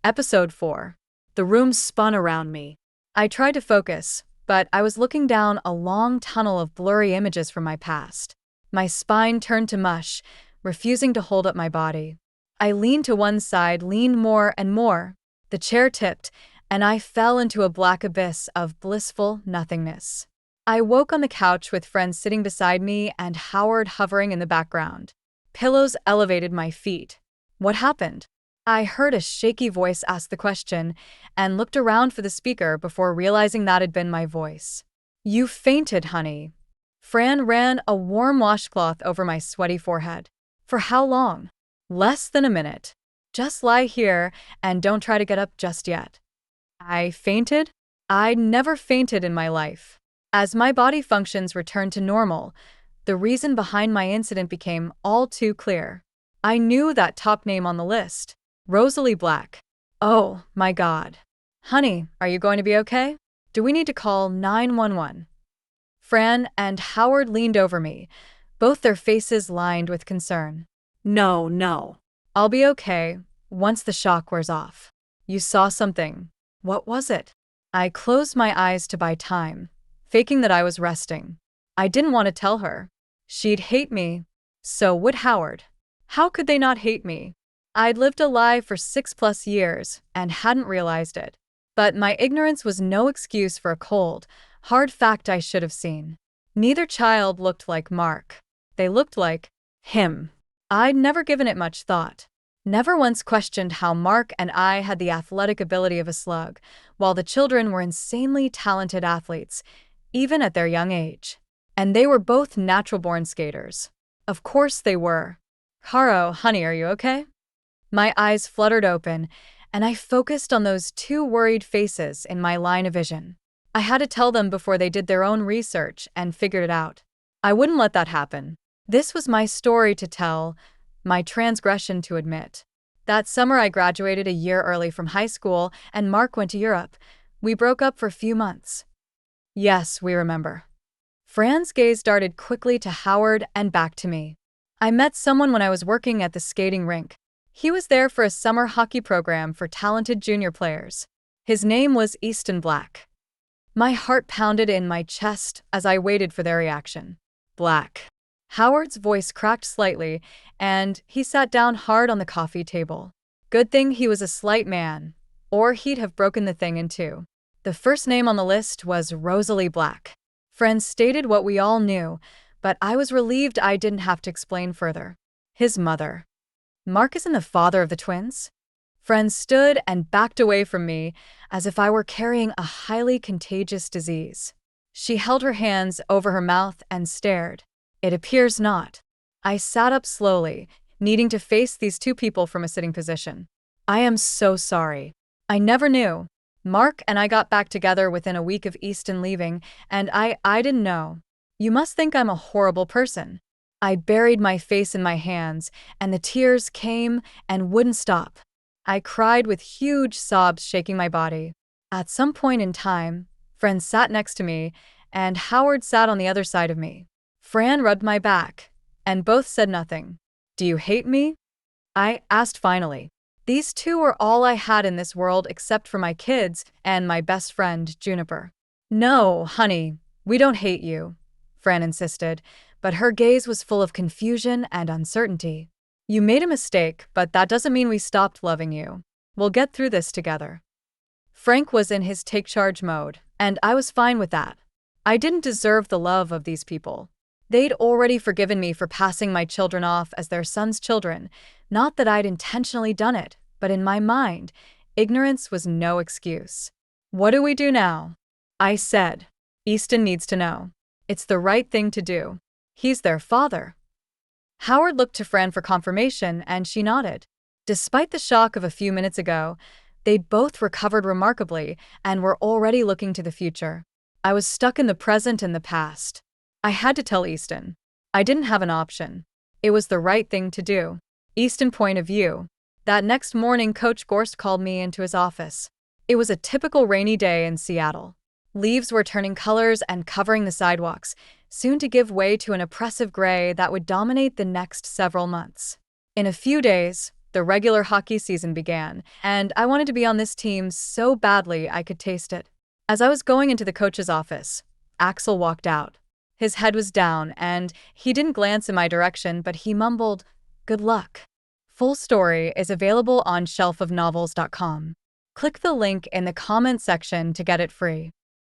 Episode 4. The room spun around me. I tried to focus, but I was looking down a long tunnel of blurry images from my past. My spine turned to mush, refusing to hold up my body. I leaned to one side, leaned more and more. The chair tipped, and I fell into a black abyss of blissful nothingness. I woke on the couch with Fran sitting beside me and Howard hovering in the background. Pillows elevated my feet. What happened? I heard a shaky voice ask the question and looked around for the speaker before realizing that had been my voice. You fainted, honey. Fran ran a warm washcloth over my sweaty forehead. For how long? Less than a minute. Just lie here and don't try to get up just yet. I fainted? I'd never fainted in my life. As my body functions returned to normal, the reason behind my incident became all too clear. I knew that top name on the list. Rosalie Black. Oh, my God. Honey, are you going to be okay? Do we need to call 911? Fran and Howard leaned over me, both their faces lined with concern. No. I'll be okay once the shock wears off. You saw something. What was it? I closed my eyes to buy time, faking that I was resting. I didn't want to tell her. She'd hate me. So would Howard. How could they not hate me? I'd lived a lie for 6+ years and hadn't realized it. But my ignorance was no excuse for a cold, hard fact I should have seen. Neither child looked like Mark. They looked like him. I'd never given it much thought. Never once questioned how Mark and I had the athletic ability of a slug, while the children were insanely talented athletes, even at their young age. And they were both natural-born skaters. Of course they were. Caro, honey, are you okay? My eyes fluttered open, and I focused on those two worried faces in my line of vision. I had to tell them before they did their own research and figured it out. I wouldn't let that happen. This was my story to tell, my transgression to admit. That summer I graduated a year early from high school, and Mark went to Europe. We broke up for a few months. Yes, we remember. Fran's gaze darted quickly to Howard and back to me. I met someone when I was working at the skating rink. He was there for a summer hockey program for talented junior players. His name was Easton Black. My heart pounded in my chest as I waited for their reaction. Black. Howard's voice cracked slightly, and he sat down hard on the coffee table. Good thing he was a slight man, or he'd have broken the thing in two. The first name on the list was Rosalie Black. Fran stated what we all knew, but I was relieved I didn't have to explain further. His mother. Mark isn't the father of the twins? Fran stood and backed away from me as if I were carrying a highly contagious disease. She held her hands over her mouth and stared. It appears not. I sat up slowly, needing to face these two people from a sitting position. I am so sorry. I never knew. Mark and I got back together within a week of Easton leaving, and I didn't know. You must think I'm a horrible person. I buried my face in my hands, and the tears came and wouldn't stop. I cried with huge sobs shaking my body. At some point in time, Fran sat next to me, and Howard sat on the other side of me. Fran rubbed my back, and both said nothing. Do you hate me? I asked finally. These two were all I had in this world except for my kids and my best friend, Juniper. No, honey, we don't hate you, Fran insisted, but her gaze was full of confusion and uncertainty. You made a mistake, but that doesn't mean we stopped loving you. We'll get through this together. Frank was in his take-charge mode, and I was fine with that. I didn't deserve the love of these people. They'd already forgiven me for passing my children off as their son's children. Not that I'd intentionally done it, but in my mind, ignorance was no excuse. What do we do now? I said. Easton needs to know. It's the right thing to do. He's their father. Howard looked to Fran for confirmation, and she nodded. Despite the shock of a few minutes ago, they'd both recovered remarkably and were already looking to the future. I was stuck in the present and the past. I had to tell Easton. I didn't have an option. It was the right thing to do. Easton point of view. That next morning, Coach Gorst called me into his office. It was a typical rainy day in Seattle. Leaves were turning colors and covering the sidewalks, soon to give way to an oppressive gray that would dominate the next several months. In a few days, The regular hockey season began, and I wanted to be on this team so badly I could taste it. As I was going into the coach's office, Axel walked out. His head was down, and he didn't glance in my direction, but he mumbled, "Good luck." Full story is available on shelfofnovels.com. Click the link in the comment section to get it free.